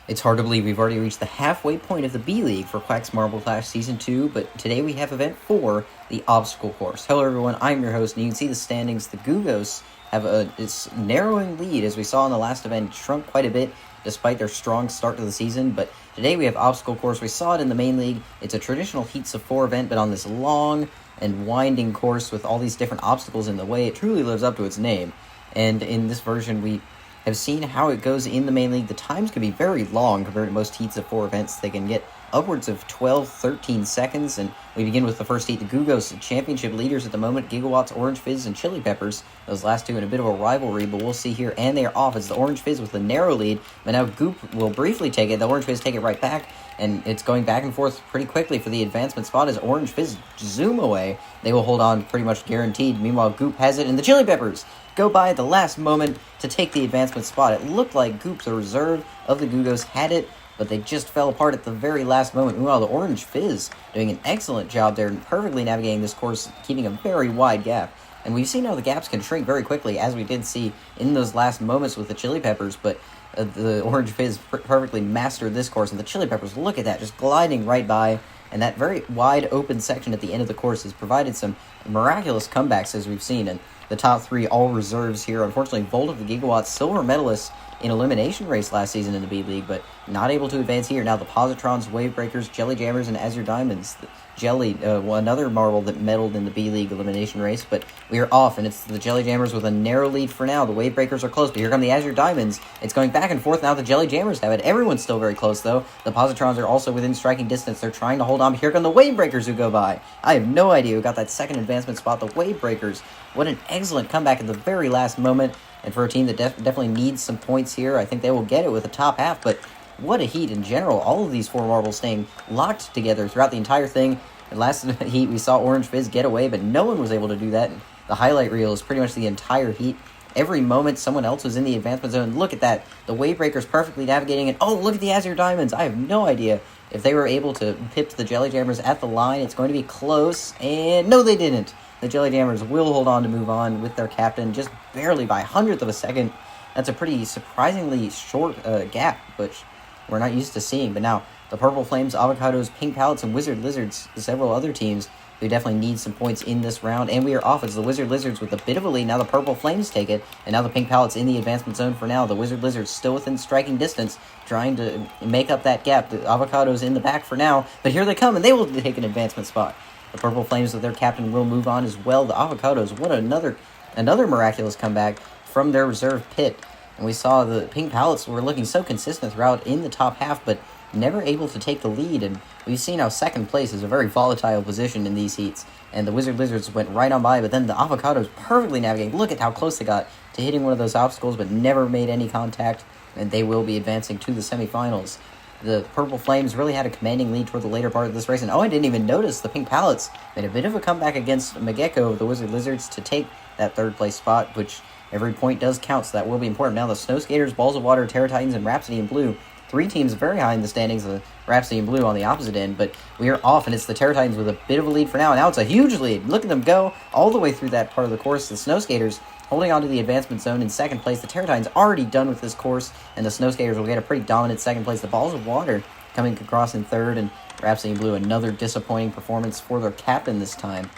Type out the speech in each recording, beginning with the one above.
It's hard to believe we've already reached the halfway point of the B League for Quack's Marble Clash Season 2, but today we have Event 4, the Obstacle Course. Hello everyone, I'm your host, and you can see the standings. The Gugos have this narrowing lead, as we saw in the last event, shrunk quite a bit despite their strong start to the season, but today we have Obstacle Course. We saw it in the main league. It's a traditional Heats of 4 event, but on this long and winding course with all these different obstacles in the way, it truly lives up to its name. And in this version, we have seen how it goes in the main league. The times can be very long compared to most Heats of 4 events. They can get upwards of 12, 13 seconds, and we begin with the first heat. The Gugos, championship leaders at the moment, Gigawatts, Orange Fizz, and Chili Peppers. Those last two in a bit of a rivalry, but we'll see here, and they are off. It's the Orange Fizz with a narrow lead, but now Goop will briefly take it. The Orange Fizz take it right back, and it's going back and forth pretty quickly for the advancement spot as Orange Fizz zoom away. They will hold on pretty much guaranteed. Meanwhile, Goop has it, and the Chili Peppers go by at the last moment to take the advancement spot. It looked like Goop's a reserve of the Gugos had it, but they just fell apart at the very last moment. Meanwhile, the Orange Fizz doing an excellent job there and perfectly navigating this course, keeping a very wide gap. And we've seen how the gaps can shrink very quickly, as we did see in those last moments with the Chili Peppers, but the Orange Fizz perfectly mastered this course, and the Chili Peppers, look at that, just gliding right by. And that very wide open section at the end of the course has provided some miraculous comebacks, as we've seen. And the top three all reserves here. Unfortunately, Volt of the Gigawatts, silver medalist in elimination race last season in the B League, but not able to advance here. Now the Positrons, Wave Breakers, Jelly Jammers, and Azure Diamonds. Jelly, another marble that medaled in the B League elimination race, but we are off, and it's the Jelly Jammers with a narrow lead for now. The Wave Breakers are close, but here come the Azure Diamonds. It's going back and forth now. The Jelly Jammers have it. Everyone's still very close, though. The Positrons are also within striking distance. They're trying to hold on, but here come the Wave Breakers who go by. I have no idea who got that second advancement spot. The Wave Breakers, what an excellent comeback at the very last moment, and for a team that definitely needs some points here, I think they will get it with the top half, but what a heat in general. All of these four marbles staying locked together throughout the entire thing. And last heat, we saw Orange Fizz get away, but no one was able to do that. And the highlight reel is pretty much the entire heat. Every moment, someone else was in the advancement zone. Look at that. The Wave Breakers perfectly navigating it. Oh, look at the Azure Diamonds. I have no idea if they were able to pip the Jelly Jammers at the line. It's going to be close, and no, they didn't. The Jelly Jammers will hold on to move on with their captain, just barely by 100th of a second. That's a pretty surprisingly short gap, which we're not used to seeing. But now, the Purple Flames, Avocados, Pink Palettes, and Wizard Lizards, several other teams who definitely need some points in this round. And we are off. It's the Wizard Lizards with a bit of a lead. Now the Purple Flames take it, and now the Pink Palettes in the advancement zone for now. The Wizard Lizards still within striking distance, trying to make up that gap. The Avocados in the back for now, but here they come, and they will take an advancement spot. The Purple Flames with their captain will move on as well. The Avocados, what another miraculous comeback from their reserve pit. And we saw the Pink Palettes were looking so consistent throughout in the top half, but never able to take the lead. And we've seen how second place is a very volatile position in these heats. And the Wizard Lizards went right on by, but then the Avocados perfectly navigated. Look at how close they got to hitting one of those obstacles, but never made any contact. And they will be advancing to the semifinals. The Purple Flames really had a commanding lead toward the later part of this race. And I didn't even notice the Pink Palettes made a bit of a comeback against Magecko of the Wizard Lizards to take that third place spot, which every point does count, so that will be important. Now the Snow Skaters, Balls of Water, Terra Titans, and Rhapsody in Blue. Three teams very high in the standings, the Rhapsody in Blue on the opposite end, but we are off, and it's the Terra Titans with a bit of a lead for now, and now it's a huge lead. Look at them go all the way through that part of the course. The Snow Skaters holding on to the advancement zone in second place. The Terra Titans already done with this course, and the Snow Skaters will get a pretty dominant second place. The Balls of Water coming across in third, and Rhapsody in Blue, another disappointing performance for their captain this time.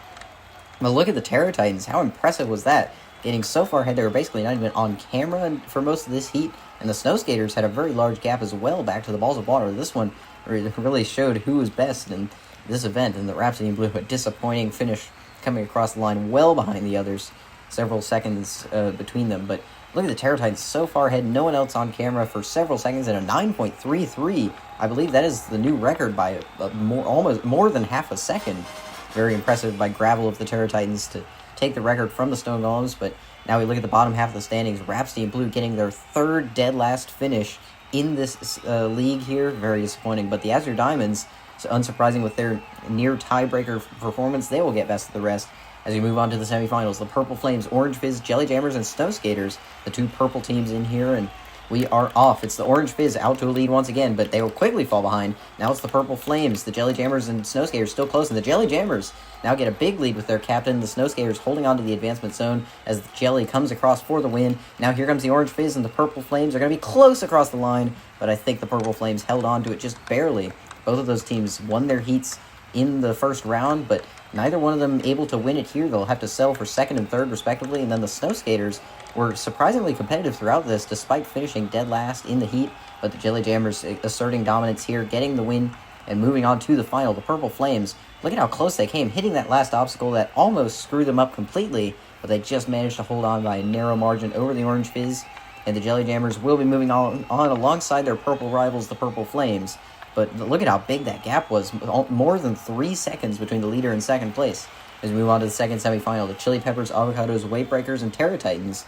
But look at the Terra Titans. How impressive was that? Getting so far ahead, they were basically not even on camera for most of this heat, and the Snow Skaters had a very large gap as well back to the Balls of Water. This one really showed who was best in this event, and the Rhapsody in Blue, a disappointing finish coming across the line well behind the others, several seconds between them. But look at the Terra Titans so far ahead, no one else on camera for several seconds, and a 9.33. I believe that is the new record by almost more than half a second. Very impressive by Gravel of the Terra Titans to take the record from the Stone Golems. But now we look at the bottom half of the standings. Rhapsody in Blue getting their third dead last finish in this league here. Very disappointing. But the Azure Diamonds, so unsurprising with their near tiebreaker performance, they will get best of the rest as we move on to the semifinals. The Purple Flames, Orange Fizz, Jelly Jammers, and Snow Skaters, the two purple teams in here. And we are off. It's the Orange Fizz out to a lead once again, but they will quickly fall behind. Now it's the Purple Flames. The Jelly Jammers and Snow Skaters still close, and the Jelly Jammers now get a big lead with their captain. The Snow Skaters holding on to the advancement zone as the Jelly comes across for the win. Now here comes the Orange Fizz, and the Purple Flames are going to be close across the line, but I think the Purple Flames held on to it just barely. Both of those teams won their heats in the first round, but neither one of them able to win it here. They'll have to settle for second and third, respectively, and then the Snow Skaters were surprisingly competitive throughout this, despite finishing dead last in the heat, but the Jelly Jammers asserting dominance here, getting the win, and moving on to the final. The Purple Flames, look at how close they came, hitting that last obstacle that almost screwed them up completely, but they just managed to hold on by a narrow margin over the Orange Fizz, and the Jelly Jammers will be moving on alongside their purple rivals, the Purple Flames. But look at how big that gap was, more than 3 seconds between the leader and second place. As we move on to the second semifinal, the Chili Peppers, Avocados, Wave Breakers, and Terra Titans.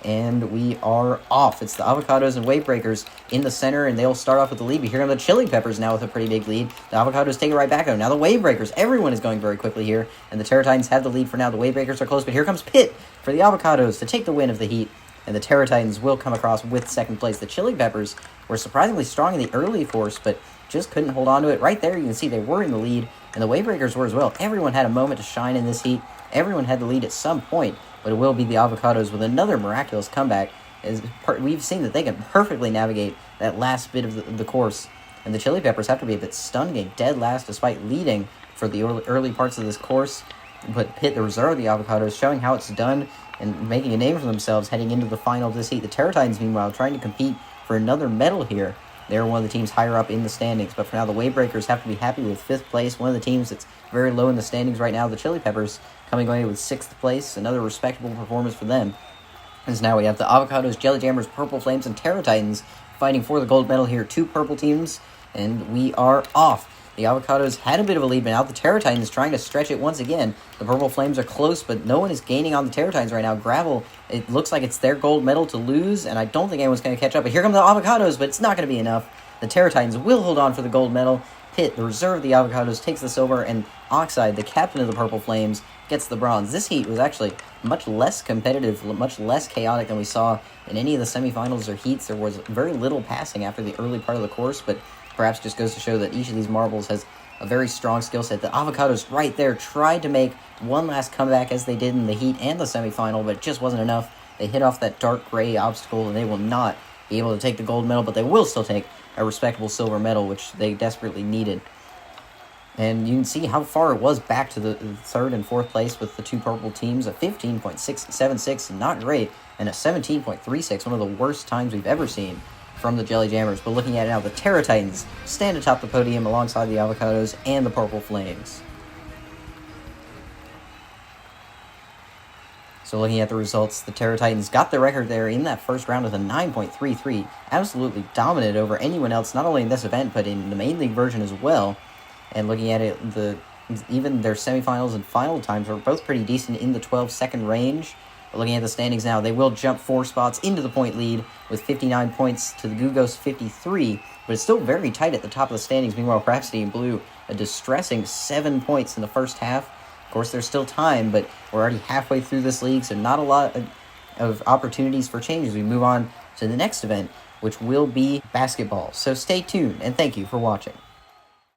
And we are off. It's the Avocados and Wave Breakers in the center, and they'll start off with the lead. But here come the Chili Peppers now with a pretty big lead. The Avocados take it right back out. Now the Wave Breakers. Everyone is going very quickly here, and the Terra Titans have the lead for now. The Wave Breakers are close, but here comes Pitt for the Avocados to take the win of the heat. And the Terra Titans will come across with second place. The Chili Peppers were surprisingly strong in the early course, but just couldn't hold on to it. Right there, you can see they were in the lead, and the Wave Breakers were as well. Everyone had a moment to shine in this heat. Everyone had the lead at some point, but it will be the Avocados with another miraculous comeback. As we've seen that they can perfectly navigate that last bit of the course, and the Chili Peppers have to be a bit stunned, getting dead last despite leading for the early parts of this course. But Pitt, the reserve of the Avocados, showing how it's done and making a name for themselves heading into the final of this heat. The Terra Titans, meanwhile, trying to compete for another medal here. They're one of the teams higher up in the standings, but for now the Wave Breakers have to be happy with 5th place. One of the teams that's very low in the standings right now, the Chili Peppers, coming away with 6th place. Another respectable performance for them. As now we have the Avocados, Jelly Jammers, Purple Flames, and Terra Titans fighting for the gold medal here. 2 purple teams, and we are off. The Avocados had a bit of a lead, but now the Terra Titans trying to stretch it once again. The Purple Flames are close, but no one is gaining on the Terra Titans right now. Gravel, it looks like it's their gold medal to lose, and I don't think anyone's going to catch up. But here come the Avocados, but it's not going to be enough. The Terra Titans will hold on for the gold medal. Pitt, the reserve of the Avocados, takes the silver, and Oxide, the captain of the Purple Flames, gets the bronze. This heat was actually much less competitive, much less chaotic than we saw in any of the semifinals or heats. There was very little passing after the early part of the course, but perhaps just goes to show that each of these marbles has a very strong skill set. The Avocados right there tried to make one last comeback as they did in the heat and the semifinal, but it just wasn't enough. They hit off that dark gray obstacle, and they will not be able to take the gold medal, but they will still take a respectable silver medal, which they desperately needed. And you can see how far it was back to the 3rd and 4th place with the 2 purple teams. A 15.676, not great, and a 17.36, one of the worst times we've ever seen from the Jelly Jammers. But looking at it now, the Terra Titans stand atop the podium alongside the Avocados and the Purple Flames. So looking at the results, the Terra Titans got the record there in that first round with a 9.33. Absolutely dominant over anyone else, not only in this event, but in the main league version as well. And looking at it, even their semifinals and final times were both pretty decent in the 12-second range. But looking at the standings now, they will jump 4 spots into the point lead with 59 points to the Gugos 53, but it's still very tight at the top of the standings. Meanwhile, Rhapsody in Blue, a distressing 7 points in the first half. Of course, there's still time, but we're already halfway through this league, so not a lot of opportunities for changes. We move on to the next event, which will be basketball. So stay tuned, and thank you for watching.